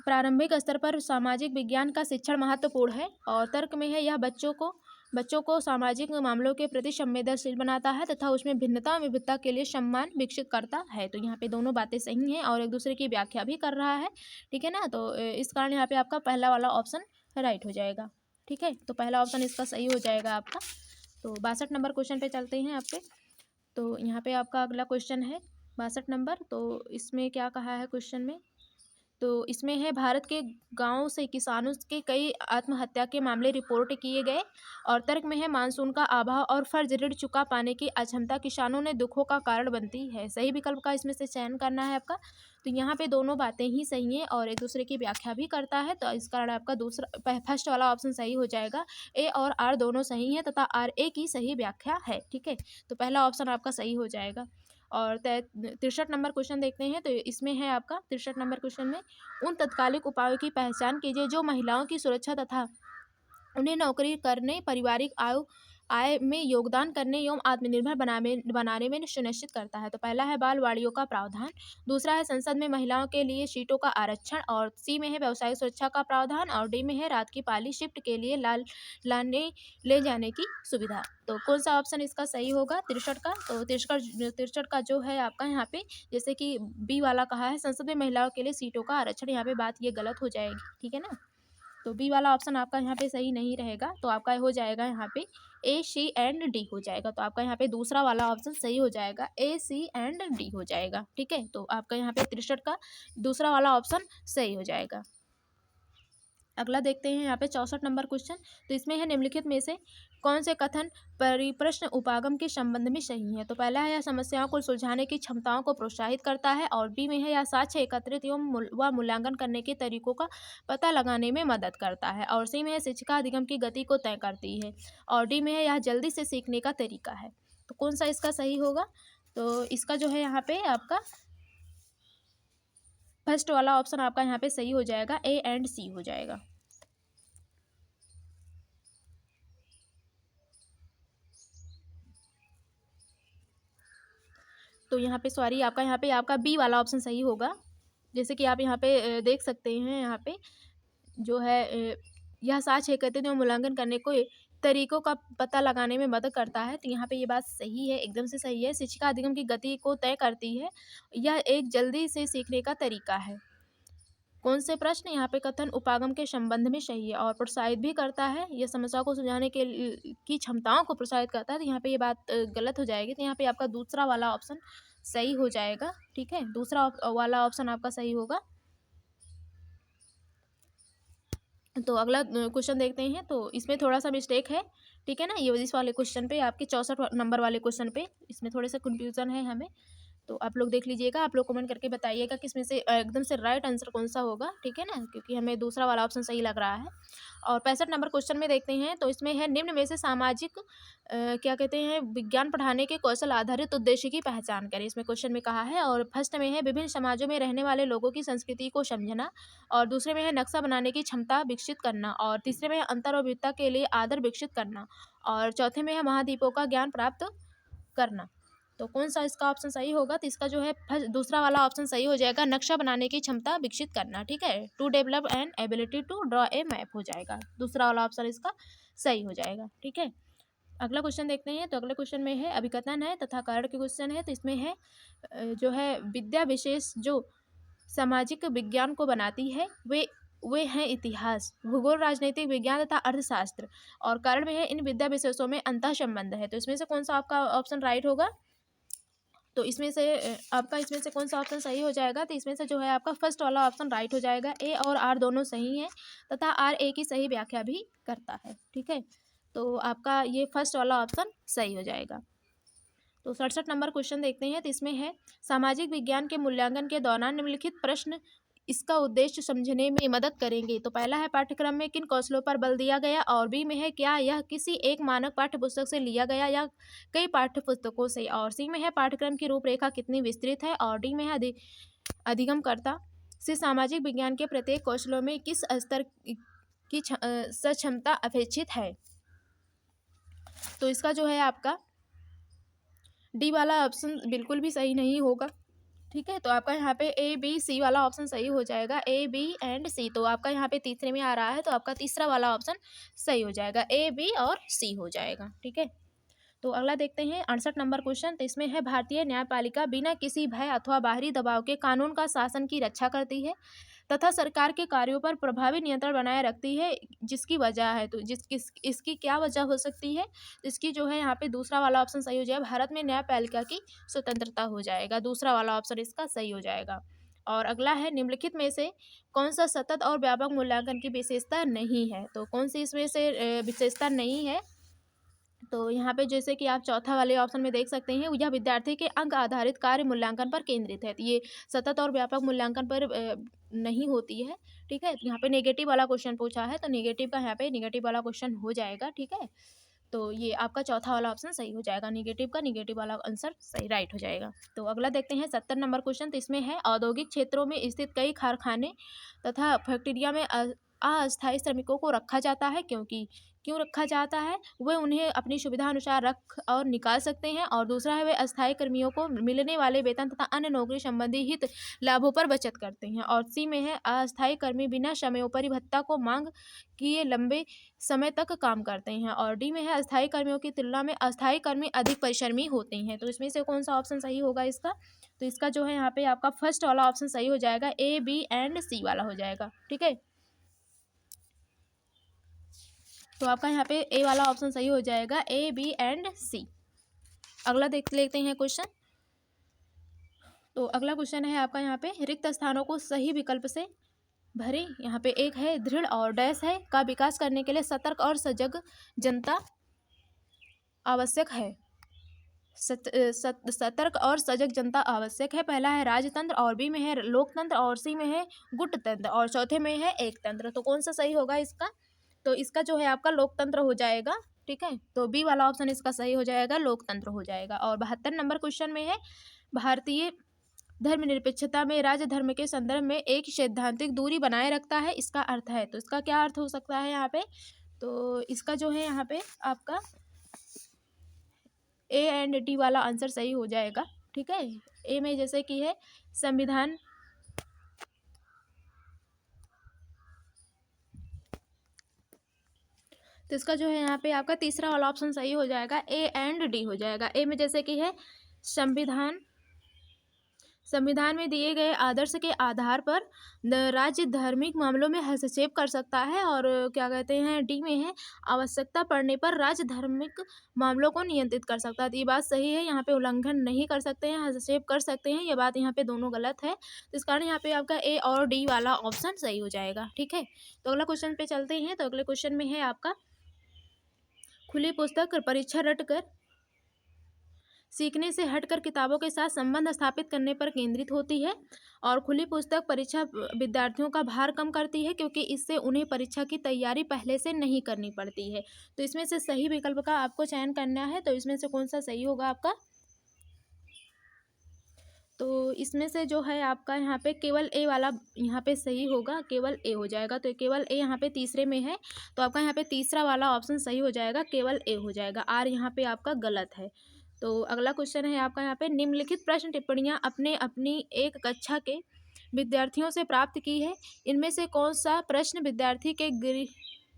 प्रारंभिक स्तर पर सामाजिक विज्ञान का शिक्षण महत्वपूर्ण है और तर्क में है, यह बच्चों को सामाजिक मामलों के प्रति संवेदनशील बनाता है तथा उसमें भिन्नता और विविधता के लिए सम्मान विकसित करता है। तो यहाँ पे दोनों बातें सही हैं और एक दूसरे की व्याख्या भी कर रहा है। ठीक है ना? तो इस कारण यहाँ पे आपका पहला वाला ऑप्शन राइट हो जाएगा। ठीक है, तो पहला ऑप्शन इसका सही हो जाएगा आपका। तो 62 नंबर क्वेश्चन पे चलते हैं आपके। तो यहाँ पे आपका अगला क्वेश्चन है 62 नंबर। तो इसमें क्या कहा है क्वेश्चन में? तो इसमें है, भारत के गांवों से किसानों के कई आत्महत्या के मामले रिपोर्ट किए गए और तर्क में है, मानसून का अभाव और फर्ज ऋण चुका पाने की अक्षमता किसानों ने दुखों का कारण बनती है। सही विकल्प का इसमें से चयन करना है आपका। तो यहाँ पे दोनों बातें ही सही हैं और एक दूसरे की व्याख्या भी करता है। तो इस कारण आपका फर्स्ट वाला ऑप्शन सही हो जाएगा। ए और आर दोनों सही हैं तथा आर ए की सही व्याख्या है। ठीक है, तो पहला ऑप्शन आपका सही हो जाएगा। और 63 नंबर क्वेश्चन देखते हैं। तो इसमें है आपका 63 नंबर क्वेश्चन में, उन तत्कालिक उपायों की पहचान कीजिए जो महिलाओं की सुरक्षा तथा उन्हें नौकरी करने, पारिवारिक आय में योगदान करने एवं आत्मनिर्भर बनाने में सुनिश्चित करता है। तो पहला है बालवाड़ियों का प्रावधान, दूसरा है संसद में महिलाओं के लिए सीटों का आरक्षण, और सी में है व्यवसायिक सुरक्षा का प्रावधान, और डी में है रात की पाली शिफ्ट के लिए ले जाने की सुविधा। तो कौन सा ऑप्शन इसका सही होगा 63 का? तो 63 का जो है आपका यहाँ पे, जैसे कि बी वाला कहा है, संसद में महिलाओं के लिए सीटों का आरक्षण, यहाँ पे बात ये गलत हो जाएगी। ठीक है ना? तो बी वाला ऑप्शन आपका यहाँ पे सही नहीं रहेगा। तो आपका हो जाएगा यहाँ पे ए, सी एंड डी हो जाएगा। तो आपका यहाँ पे दूसरा वाला ऑप्शन सही हो जाएगा, ए, सी एंड डी हो जाएगा। ठीक है, तो आपका यहाँ पे 63 का दूसरा वाला ऑप्शन सही हो जाएगा। अगला देखते हैं यहाँ पे 64 नंबर क्वेश्चन। तो इसमें है, निम्नलिखित में से कौन से कथन परिप्रश्न उपागम के संबंध में सही है? तो पहला है, यह समस्याओं को सुलझाने की क्षमताओं को प्रोत्साहित करता है, और बी में है, यह साक्ष्य एकत्रित एवं व मूल्यांकन करने के तरीकों का पता लगाने में मदद करता है, और सी में है, शिक्षा अधिगम की गति को तय करती है, और डी में है, यह जल्दी से सीखने का तरीका है। तो कौन सा इसका सही होगा? तो इसका जो है यहाँ पे आपका फर्स्ट वाला ऑप्शन आपका यहाँ पे सही हो जाएगा, ए एंड सी हो जाएगा। तो यहाँ पे सॉरी, आपका बी वाला ऑप्शन सही होगा। जैसे कि आप यहाँ पे देख सकते हैं, यहाँ पे जो है यह साक्ष्य एकत्रित एवं मूल्यांकन करने को तरीकों का पता लगाने में मदद करता है। तो यहाँ पे ये बात सही है, एकदम से सही है। शिक्षा अधिगम की गति को तय करती है, यह एक जल्दी से सीखने का तरीका है। कौन से प्रश्न? यहाँ पे कथन उपागम के संबंध में सही है, और प्रोत्साहित भी करता है, यह समस्या को सुलझाने की क्षमताओं को प्रोत्साहित करता है। तो यहाँ पे ये बात गलत हो जाएगी। तो यहाँ पे आपका दूसरा वाला ऑप्शन सही हो जाएगा। ठीक है, दूसरा वाला ऑप्शन आपका सही होगा। तो अगला क्वेश्चन देखते हैं। तो इसमें थोड़ा सा मिस्टेक है, ठीक है ना। ये इस वाले क्वेश्चन पे आपके 64 नंबर वाले क्वेश्चन पे इसमें थोड़े से कंफ्यूजन है हमें, तो आप लोग देख लीजिएगा। आप लोग कमेंट करके बताइएगा कि इसमें से एकदम से राइट आंसर कौन सा होगा, ठीक है ना, क्योंकि हमें दूसरा वाला ऑप्शन सही लग रहा है। और 65 नंबर क्वेश्चन में देखते हैं, तो इसमें है निम्न में से सामाजिक क्या कहते हैं विज्ञान पढ़ाने के कौशल आधारित उद्देश्य की पहचान करें। इसमें क्वेश्चन में कहा है, और फर्स्ट में है विभिन्न समाजों में रहने वाले लोगों की संस्कृति को समझना, और दूसरे में है नक्शा बनाने की क्षमता विकसित करना, और तीसरे में है अंतर और विविधता के लिए आदर विकसित करना, और चौथे में है महाद्वीपों का ज्ञान प्राप्त करना। तो कौन सा इसका ऑप्शन सही होगा, तो इसका जो है दूसरा वाला ऑप्शन सही हो जाएगा, नक्शा बनाने की क्षमता विकसित करना, ठीक है, to develop an ability to draw a map हो जाएगा, दूसरा वाला ऑप्शन इसका सही हो जाएगा, ठीक है। अगला क्वेश्चन देखते हैं, तो अगले क्वेश्चन में है अभिकथन है तथा कारण के क्वेश्चन है, तो इसमें है जो है विद्या विशेष जो सामाजिक विज्ञान को बनाती है वे हैं इतिहास, भूगोल, राजनीतिक विज्ञान तथा अर्थशास्त्र, और कारण में है इन विद्या विशेषों में अंतः संबंध है। तो इसमें से कौन सा आपका ऑप्शन राइट होगा, तो इसमें से आपका इसमें से कौन सा ऑप्शन सही हो जाएगा, तो इसमें से जो है आपका फर्स्ट वाला ऑप्शन राइट हो जाएगा। ए और आर दोनों सही हैं तथा आर ए की सही व्याख्या भी करता है, ठीक है, तो आपका ये फर्स्ट वाला ऑप्शन सही हो जाएगा। तो 67 नंबर क्वेश्चन देखते हैं, तो इसमें है सामाजिक विज्ञान के मूल्यांकन के दौरान निम्नलिखित प्रश्न इसका उद्देश्य समझने में मदद करेंगे। तो पहला है पाठ्यक्रम में किन कौशलों पर बल दिया गया, और बी में है क्या यह किसी एक मानक पाठ्य पुस्तक से लिया गया या कई पाठ्य पुस्तकों से, और सी में है पाठ्यक्रम की रूपरेखा कितनी विस्तृत है, और डी में है अधिगमकर्ता से सामाजिक विज्ञान के प्रत्येक कौशलों में किस स्तर की सक्षमता अपेक्षित है। तो इसका जो है आपका डी वाला ऑप्शन बिल्कुल भी सही नहीं होगा, ठीक है, तो आपका यहाँ पे ए बी सी वाला ऑप्शन सही हो जाएगा, ए बी एंड सी, तो आपका यहाँ पे तीसरे में आ रहा है, तो आपका तीसरा वाला ऑप्शन सही हो जाएगा, ए बी और सी हो जाएगा, ठीक है। तो अगला देखते हैं 68 नंबर क्वेश्चन, तो इसमें है भारतीय न्यायपालिका बिना किसी भय अथवा बाहरी दबाव के कानून का शासन की रक्षा करती है तथा सरकार के कार्यों पर प्रभावी नियंत्रण बनाए रखती है, जिसकी वजह है, तो इसकी क्या वजह हो सकती है, इसकी जो है यहाँ पे दूसरा वाला ऑप्शन सही हो जाएगा, भारत में न्यायपालिका की स्वतंत्रता हो जाएगा, दूसरा वाला ऑप्शन इसका सही हो जाएगा। और अगला है निम्नलिखित में से कौन सा सतत और व्यापक मूल्यांकन की विशेषता नहीं है, तो कौन सी इसमें से विशेषता नहीं है, तो यहाँ पे जैसे कि आप चौथा वाले ऑप्शन में देख सकते हैं, यह विद्यार्थी के अंक आधारित कार्य मूल्यांकन पर केंद्रित है, तो ये सतत और व्यापक मूल्यांकन पर नहीं होती है, ठीक है। यहाँ पे नेगेटिव वाला क्वेश्चन पूछा है, तो नेगेटिव का यहाँ पे नेगेटिव वाला क्वेश्चन हो जाएगा, ठीक है, तो ये आपका चौथा वाला ऑप्शन सही हो जाएगा, नेगेटिव का नेगेटिव वाला आंसर सही राइट हो जाएगा। तो अगला देखते हैं 70 नंबर क्वेश्चन, तो इसमें है औद्योगिक क्षेत्रों में स्थित कई कारखाने तथा फैक्ट्रिया में अस्थायी श्रमिकों को रखा जाता है, क्यों रखा जाता है, वे उन्हें अपनी सुविधा अनुसार रख और निकाल सकते हैं, और दूसरा है वे अस्थायी कर्मियों को मिलने वाले वेतन तथा अन्य नौकरी संबंधी हित लाभों पर बचत करते हैं, और सी में है अस्थायी कर्मी बिना समयोपरि भत्ता को मांग किए लंबे समय तक काम करते हैं, और डी में है अस्थायी कर्मियों की तुलना में अस्थायी कर्मी अधिक परिश्रमी होते हैं। तो इसमें से कौन सा ऑप्शन सही होगा इसका, तो इसका जो है यहाँ पे आपका फर्स्ट वाला ऑप्शन सही हो जाएगा, ए बी एंड सी वाला हो जाएगा, ठीक है, तो आपका यहाँ पे ए वाला ऑप्शन सही हो जाएगा, ए बी एंड सी। अगला देख लेते हैं क्वेश्चन, तो अगला क्वेश्चन है आपका यहाँ पे रिक्त स्थानों को सही विकल्प से भरें। यहाँ पे एक है दृढ़ और डैश है का विकास करने के लिए सतर्क और सजग जनता आवश्यक है, सतर्क और सजग जनता आवश्यक है, पहला है राजतंत्र, और बी में है लोकतंत्र, और सी में है गुटतंत्र, और चौथे में है एकतंत्र। तो कौन सा सही होगा इसका, तो इसका जो है आपका लोकतंत्र हो जाएगा, ठीक है, तो बी वाला ऑप्शन इसका सही हो जाएगा, लोकतंत्र हो जाएगा। और 72 नंबर क्वेश्चन में है भारतीय धर्मनिरपेक्षता में राज्य धर्म के संदर्भ में एक सैद्धांतिक दूरी बनाए रखता है, इसका अर्थ है, तो इसका क्या अर्थ हो सकता है यहाँ पे, तो इसका जो है यहाँ पे आपका ए एंड डी वाला आंसर सही हो जाएगा, ठीक है। ए में जैसे कि है संविधान, तो इसका जो है यहाँ पे आपका तीसरा वाला ऑप्शन सही हो जाएगा, ए एंड डी हो जाएगा। ए में जैसे कि है संविधान में दिए गए आदर्श के आधार पर राज्य धार्मिक मामलों में हस्तक्षेप कर सकता है, और क्या कहते हैं डी में है आवश्यकता पड़ने पर राज्य धार्मिक मामलों को नियंत्रित कर सकता है, तो ये बात सही है, यहाँ पे उल्लंघन नहीं कर सकते हैं, हस्तक्षेप कर सकते हैं, ये बात यहाँ पे दोनों गलत है, तो इस कारण यहाँ पे आपका ए और डी वाला ऑप्शन सही हो जाएगा, ठीक है। तो अगला क्वेश्चन पे चलते हैं, तो अगले क्वेश्चन में है आपका खुली पुस्तक परीक्षा रटकर सीखने से हटकर किताबों के साथ संबंध स्थापित करने पर केंद्रित होती है। और खुली पुस्तक परीक्षा विद्यार्थियों का भार कम करती है, क्योंकि इससे उन्हें परीक्षा की तैयारी पहले से नहीं करनी पड़ती है। तो इसमें से सही विकल्प का आपको चयन करना है। तो इसमें से कौन सा सही होगा आपका? तो इसमें से जो है आपका यहाँ पे केवल ए वाला यहाँ पे सही होगा, केवल ए हो जाएगा। तो केवल ए यहाँ पे तीसरे में है, तो आपका यहाँ पे तीसरा वाला ऑप्शन सही हो जाएगा, केवल ए हो जाएगा। आर यहाँ पे आपका गलत है। तो अगला क्वेश्चन है आपका यहाँ पे, निम्नलिखित प्रश्न टिप्पणियाँ अपने अपनी एक कक्षा के विद्यार्थियों से प्राप्त की है। इनमें से कौन सा प्रश्न विद्यार्थी के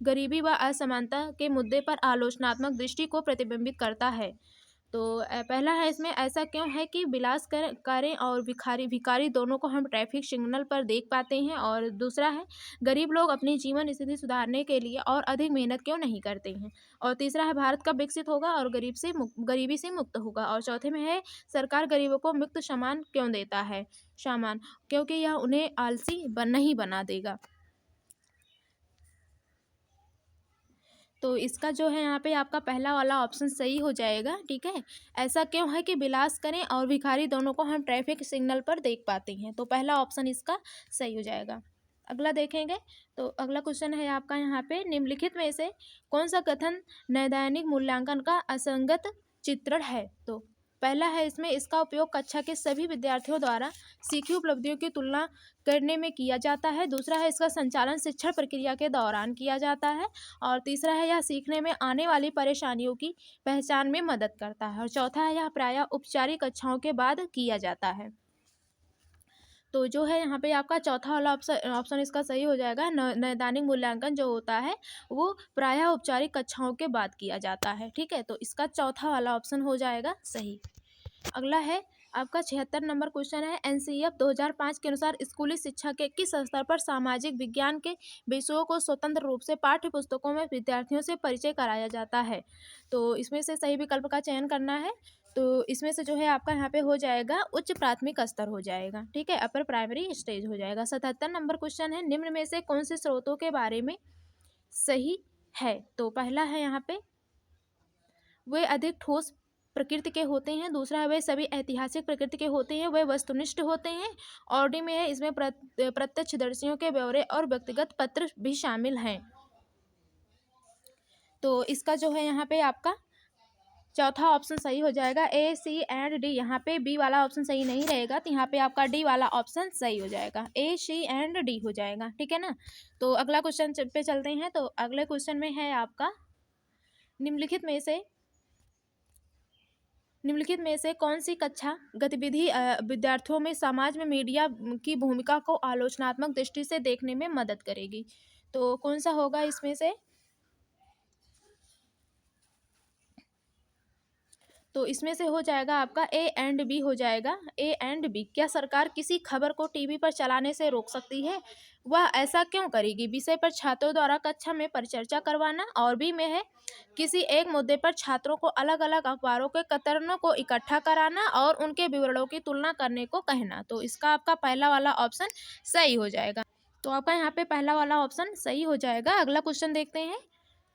गरीबी व असमानता के मुद्दे पर आलोचनात्मक दृष्टि को प्रतिबिंबित करता है? तो पहला है इसमें, ऐसा क्यों है कि कारें और भिखारी दोनों को हम ट्रैफिक सिग्नल पर देख पाते हैं? और दूसरा है, गरीब लोग अपनी जीवन स्थिति सुधारने के लिए और अधिक मेहनत क्यों नहीं करते हैं? और तीसरा है, भारत कब विकसित होगा और गरीबी से मुक्त होगा? और चौथे में है, सरकार गरीबों को मुफ्त सामान क्यों देता है? सामान, क्योंकि यह उन्हें आलसी नहीं बना देगा। तो इसका जो है यहाँ पे आपका पहला वाला ऑप्शन सही हो जाएगा। ठीक है, ऐसा क्यों है कि विलास करें और भिखारी दोनों को हम ट्रैफिक सिग्नल पर देख पाते हैं? तो पहला ऑप्शन इसका सही हो जाएगा। अगला देखेंगे, तो अगला क्वेश्चन है आपका यहाँ पे, निम्नलिखित में से कौन सा कथन नैदानिक मूल्यांकन का असंगत चित्रण है? तो पहला है इसमें, इसका उपयोग कक्षा के सभी विद्यार्थियों द्वारा सीखी उपलब्धियों की तुलना करने में किया जाता है। दूसरा है, इसका संचालन शिक्षण प्रक्रिया के दौरान किया जाता है। और तीसरा है, यह सीखने में आने वाली परेशानियों की पहचान में मदद करता है। और चौथा है, यह प्रायः औपचारिक कक्षाओं के बाद किया जाता है। तो जो है यहाँ पे आपका चौथा वाला ऑप्शन इसका सही हो जाएगा। नैदानिक मूल्यांकन जो होता है वो प्रायः औपचारिक कक्षाओं के बाद किया जाता है। ठीक है, तो इसका चौथा वाला ऑप्शन हो जाएगा सही। अगला है आपका 76 नंबर क्वेश्चन है, एनसीईएफ 2005 के अनुसार स्कूली शिक्षा के किस स्तर पर सामाजिक विज्ञान के विषयों को स्वतंत्र रूप से पाठ्य पुस्तकों में विद्यार्थियों से परिचय कराया जाता है? तो इसमें से सही विकल्प का चयन करना है। तो इसमें से जो है आपका यहाँ पे हो जाएगा उच्च प्राथमिक स्तर हो जाएगा। ठीक है, अपर प्राइमरी स्टेज हो जाएगा। 77 नंबर क्वेश्चन है, निम्न में से कौन से स्रोतों के बारे में सही है? तो पहला है यहाँ पे, वे अधिक ठोस प्रकृति के होते हैं। दूसरा है, वे सभी ऐतिहासिक प्रकृति के होते हैं, वे वस्तुनिष्ठ होते हैं। और डी में है, इसमें प्रत्यक्षदर्शियों के ब्यौरे और व्यक्तिगत पत्र भी शामिल हैं। तो इसका जो है यहाँ पे आपका चौथा ऑप्शन सही हो जाएगा, ए सी एंड डी। यहाँ पे बी वाला ऑप्शन सही नहीं रहेगा, तो यहाँ पे आपका डी वाला ऑप्शन सही हो जाएगा, ए सी एंड डी हो जाएगा। ठीक है ना। तो अगला क्वेश्चन पे चलते हैं। तो अगले क्वेश्चन में है आपका, निम्नलिखित में से कौन सी कक्षा गतिविधि विद्यार्थियों में समाज में मीडिया की भूमिका को आलोचनात्मक दृष्टि से देखने में मदद करेगी? तो कौन सा होगा इसमें से? तो इसमें से हो जाएगा आपका ए एंड बी हो जाएगा, ए एंड बी। क्या सरकार किसी खबर को टीवी पर चलाने से रोक सकती है? वह ऐसा क्यों करेगी? विषय पर छात्रों द्वारा कक्षा में परिचर्चा करवाना। और बी में है, किसी एक मुद्दे पर छात्रों को अलग अलग अखबारों के कतरनों को इकट्ठा कराना और उनके विवरणों की तुलना करने को कहना। तो इसका आपका पहला वाला ऑप्शन सही हो जाएगा। तो आपका यहाँ पे पहला वाला ऑप्शन सही हो जाएगा। अगला क्वेश्चन देखते हैं।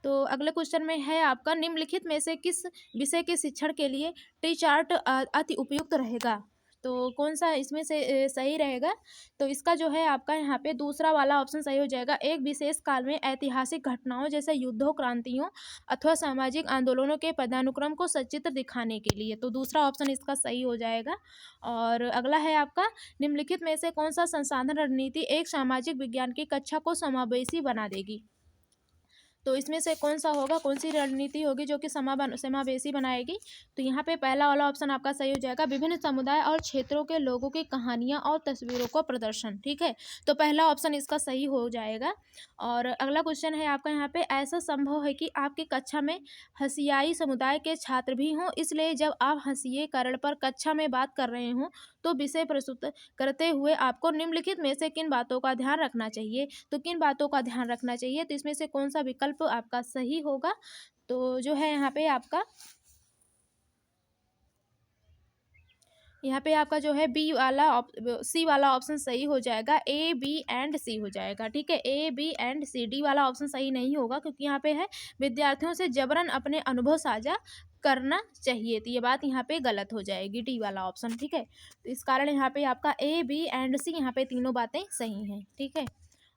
तो अगले क्वेश्चन में है आपका, निम्नलिखित में से किस विषय के शिक्षण के लिए टी चार्ट अति उपयुक्त रहेगा? तो कौन सा इसमें से सही रहेगा? तो इसका जो है आपका यहाँ पे दूसरा वाला ऑप्शन सही हो जाएगा। एक विशेष काल में ऐतिहासिक घटनाओं जैसे युद्धों, क्रांतियों अथवा सामाजिक आंदोलनों के पदानुक्रम को सचित्र दिखाने के लिए। तो दूसरा ऑप्शन इसका सही हो जाएगा। और अगला है आपका, निम्नलिखित में से कौन सा संसाधन रणनीति एक सामाजिक विज्ञान की कक्षा को समावेशी बना देगी? तो इसमें से कौन सा होगा, कौन सी रणनीति होगी जो कि समावेशी बनाएगी? तो यहाँ पे पहला वाला ऑप्शन आपका सही हो जाएगा, विभिन्न समुदाय और क्षेत्रों के लोगों की कहानियाँ और तस्वीरों को प्रदर्शन। ठीक है, तो पहला ऑप्शन इसका सही हो जाएगा। और अगला क्वेश्चन है आपका यहाँ पे, ऐसा संभव है कि आपकी कक्षा में हसियाई समुदाय के छात्र भी हों, इसलिए जब आप हंसिए करण पर कक्षा में बात कर रहे हों तो विषय प्रस्तुत करते हुए आपको निम्नलिखित में से किन बातों का ध्यान रखना चाहिए? तो किन बातों का ध्यान रखना चाहिए? तो इसमें से कौन सा विकल्प आपका सही होगा? तो जो है यहाँ पे आपका यहाँ पे आपका जो है सी वाला ऑप्शन सही हो जाएगा, ए बी एंड सी हो जाएगा, ठीक है। A B and C, D वाला ऑप्शन सही नहीं होगा क्योंकि यहाँ पे है विद्यार्थियों से जबरन अपने अनुभव साझा करना चाहिए, तो ये बात यहाँ पे गलत हो जाएगी, डी वाला ऑप्शन, ठीक है। तो इस कारण यहाँ पे आपका ए बी एंड सी, यहाँ पे तीनों बातें सही हैं, ठीक है।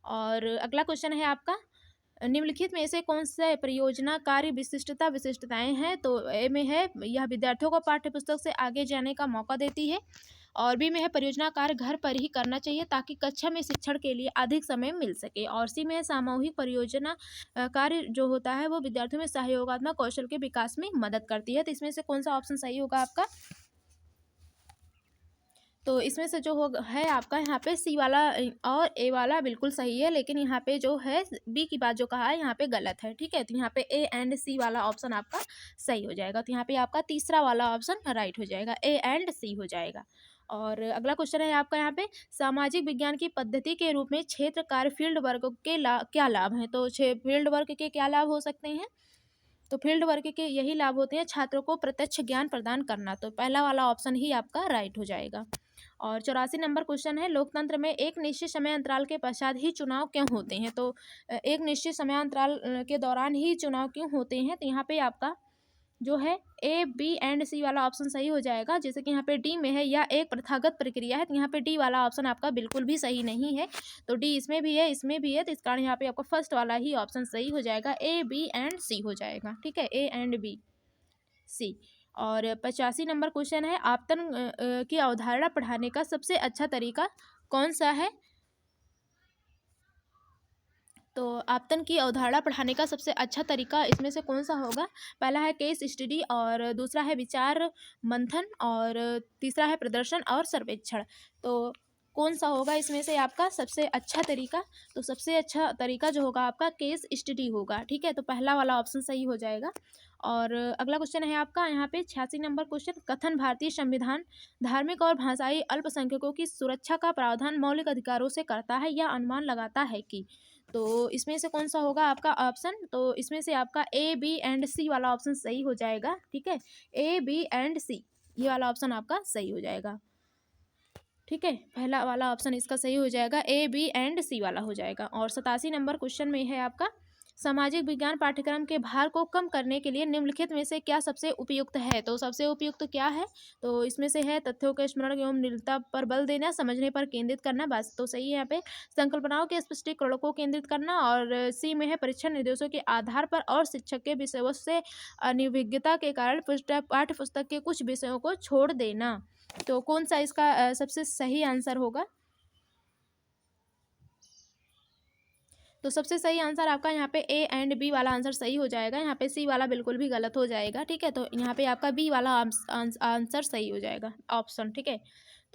और अगला क्वेश्चन है आपका, निम्नलिखित में से कौन सा परियोजना कार्य विशिष्टताएं हैं? तो ए में है यह विद्यार्थियों को पाठ्य पुस्तक से आगे जाने का मौका देती है, और बी में है परियोजना कार्य घर पर ही करना चाहिए ताकि कक्षा में शिक्षण के लिए अधिक समय मिल सके, और सी में है सामूहिक परियोजना कार्य जो होता है वो विद्यार्थियों में सहयोगात्मक कौशल के विकास में मदद करती है। तो इसमें से कौन सा ऑप्शन सही होगा आपका? तो इसमें से जो हो है आपका यहाँ पे सी वाला और ए वाला बिल्कुल सही है, लेकिन यहाँ पे जो है बी की बात जो कहा है यहाँ पे गलत है, ठीक है। तो यहाँ पे ए एंड सी वाला ऑप्शन आपका सही हो जाएगा, तो यहाँ पे आपका तीसरा वाला ऑप्शन राइट हो जाएगा, ए एंड सी हो जाएगा। और अगला क्वेश्चन है आपका यहाँ पे, सामाजिक विज्ञान की पद्धति के रूप में क्षेत्र कार्य फील्ड वर्क के क्या लाभ हैं? तो फील्ड वर्क के क्या लाभ हो सकते हैं? तो फील्ड वर्क के यही लाभ होते हैं, छात्रों को प्रत्यक्ष ज्ञान प्रदान करना, तो पहला वाला ऑप्शन ही आपका राइट हो जाएगा। और 84 नंबर क्वेश्चन है, लोकतंत्र में एक निश्चित समय अंतराल के पश्चात ही चुनाव क्यों होते हैं? तो एक निश्चित समय अंतराल के दौरान ही चुनाव क्यों होते हैं? तो यहाँ पे आपका जो है ए बी एंड सी वाला ऑप्शन सही हो जाएगा, जैसे कि यहाँ पे डी में है यह एक प्रथागत प्रक्रिया है, तो यहाँ पे डी वाला ऑप्शन आपका बिल्कुल भी सही नहीं है, तो डी इसमें भी है इसमें भी है, तो इस कारण यहाँ पे आपका फर्स्ट वाला ही ऑप्शन सही हो जाएगा, ए बी एंड सी हो जाएगा, ठीक है, ए एंड बी सी। और 85 नंबर क्वेश्चन है, आपतन की अवधारणा पढ़ाने का सबसे अच्छा तरीका कौन सा है? तो आपतन की अवधारणा पढ़ाने का सबसे अच्छा तरीका इसमें से कौन सा होगा? पहला है केस स्टडी, और दूसरा है विचार मंथन, और तीसरा है प्रदर्शन और सर्वेक्षण। तो कौन सा होगा इसमें से आपका सबसे अच्छा तरीका? तो सबसे अच्छा तरीका जो होगा आपका केस स्टडी होगा, ठीक है, तो पहला वाला ऑप्शन सही हो जाएगा। और अगला क्वेश्चन है आपका यहाँ पे 86 नंबर क्वेश्चन, कथन भारतीय संविधान धार्मिक और भाषाई अल्पसंख्यकों की सुरक्षा का प्रावधान मौलिक अधिकारों से करता है या अनुमान लगाता है कि? तो इसमें से कौन सा होगा आपका ऑप्शन? तो इसमें से आपका ए बी एंड सी वाला ऑप्शन सही हो जाएगा, ठीक है, ए बी एंड सी ये वाला ऑप्शन आपका सही हो जाएगा, ठीक है, पहला वाला ऑप्शन इसका सही हो जाएगा, ए बी एंड सी वाला हो जाएगा। और 87 नंबर क्वेश्चन में है आपका, सामाजिक विज्ञान पाठ्यक्रम के भार को कम करने के लिए निम्नलिखित में से क्या सबसे उपयुक्त है? तो सबसे उपयुक्त क्या है? तो इसमें से है तथ्यों के स्मरण एवं निरंतरता पर बल देना, समझने पर केंद्रित करना, बस तो सही है यहाँ पे, संकल्पनाओं के स्पष्टीकरण को केंद्रित करना, और सी में है परीक्षण निर्देशों के आधार पर और शिक्षक के विषयों से अनिविज्ञता के कारण पाठ्य पुस्तक के कुछ विषयों को छोड़ देना। तो कौन सा इसका सबसे सही आंसर होगा? तो सबसे सही आंसर आपका यहाँ पे ए एंड बी वाला आंसर सही हो जाएगा, यहाँ पे सी वाला बिल्कुल भी गलत हो जाएगा, ठीक है, तो यहाँ पे आपका बी वाला आंसर सही हो जाएगा ऑप्शन, ठीक है।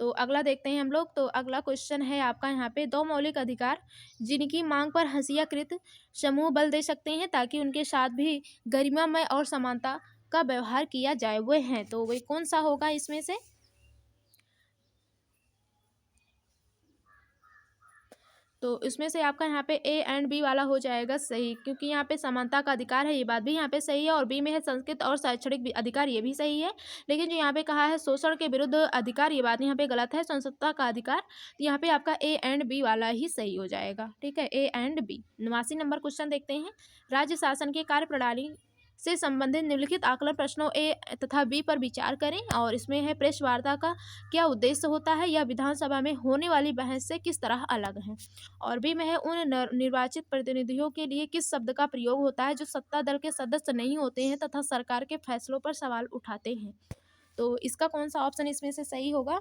तो अगला देखते हैं हम लोग, तो अगला क्वेश्चन है आपका यहाँ पे, दो मौलिक अधिकार जिनकी मांग पर हंसियाकृत समूह बल दे सकते हैं ताकि उनके साथ भी गरिमामय और समानता का व्यवहार किया जाए, वो हैं, तो वही कौन सा होगा इसमें से? तो इसमें से आपका यहाँ पे ए एंड बी वाला हो जाएगा सही, क्योंकि यहाँ पे समानता का अधिकार है, ये बात भी यहाँ पे सही है, और बी में है संस्कृत और शैक्षणिक अधिकार, ये भी सही है, लेकिन जो यहाँ पे कहा है शोषण के विरुद्ध अधिकार, ये बात यहाँ पे गलत है, स्वतंत्रता का अधिकार, तो यहाँ पे आपका ए एंड बी वाला ही सही हो जाएगा, ठीक है, A and B. 89 number question देखते हैं, राज्य शासन की कार्य प्रणाली से संबंधित निम्नलिखित आकलन प्रश्नों ए तथा बी पर विचार करें, और इसमें है प्रेस वार्ता का क्या उद्देश्य होता है, या विधानसभा में होने वाली बहस से किस तरह अलग है, और बी में है उन निर्वाचित प्रतिनिधियों के लिए किस शब्द का प्रयोग होता है जो सत्ता दल के सदस्य नहीं होते हैं तथा सरकार के फैसलों पर सवाल उठाते हैं। तो इसका कौन सा ऑप्शन इसमें से सही होगा?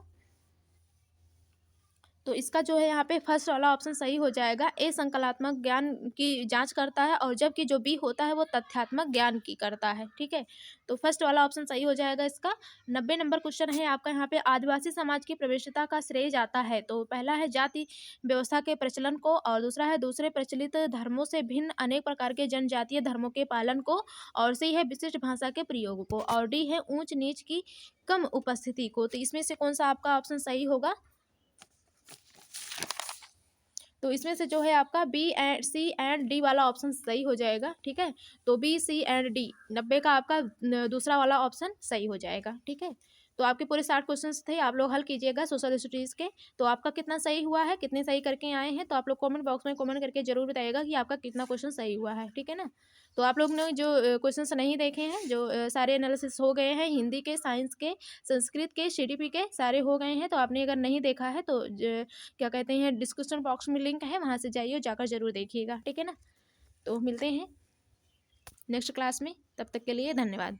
तो इसका जो है यहाँ पे फर्स्ट वाला ऑप्शन सही हो जाएगा, ए संकलात्मक ज्ञान की जांच करता है, और जबकि जो बी होता है वो तथ्यात्मक ज्ञान की करता है, ठीक है, तो फर्स्ट वाला ऑप्शन सही हो जाएगा इसका। 90 नंबर क्वेश्चन है आपका यहाँ पे, आदिवासी समाज की प्रवेशिता का श्रेय जाता है, तो पहला है जाति व्यवस्था के प्रचलन को, और दूसरा है दूसरे प्रचलित धर्मों से भिन्न अनेक प्रकार के जनजातीय धर्मों के पालन को, और सी है विशिष्ट भाषा के प्रयोग को, और डी है ऊंच नीच की कम उपस्थिति को। तो इसमें से कौन सा आपका ऑप्शन सही होगा? तो इसमें से जो है आपका B and C and D वाला ऑप्शन सही हो जाएगा, ठीक है, तो बी सी एंड डी 90 का आपका दूसरा वाला ऑप्शन सही हो जाएगा, ठीक है। तो आपके पूरे 60 क्वेश्चंस थे, आप लोग हल कीजिएगा सोशल स्टडीज़ के। तो आपका कितना सही हुआ है, कितने सही करके आए हैं, तो आप लोग कमेंट बॉक्स में कमेंट करके ज़रूर बताइएगा कि आपका कितना क्वेश्चन सही हुआ है, ठीक है ना। तो आप लोग ने जो क्वेश्चंस नहीं देखे हैं, जो सारे एनालिसिस हो गए हैं, हिंदी के, साइंस के, संस्कृत के, सीडीपी के सारे हो गए हैं। तो आपने अगर नहीं देखा है तो क्या कहते हैं, डिस्क्रिप्शन बॉक्स में लिंक है, वहाँ से जाइए और जाकर ज़रूर देखिएगा, ठीक है ना। तो मिलते हैं नेक्स्ट क्लास में, तब तक के लिए धन्यवाद।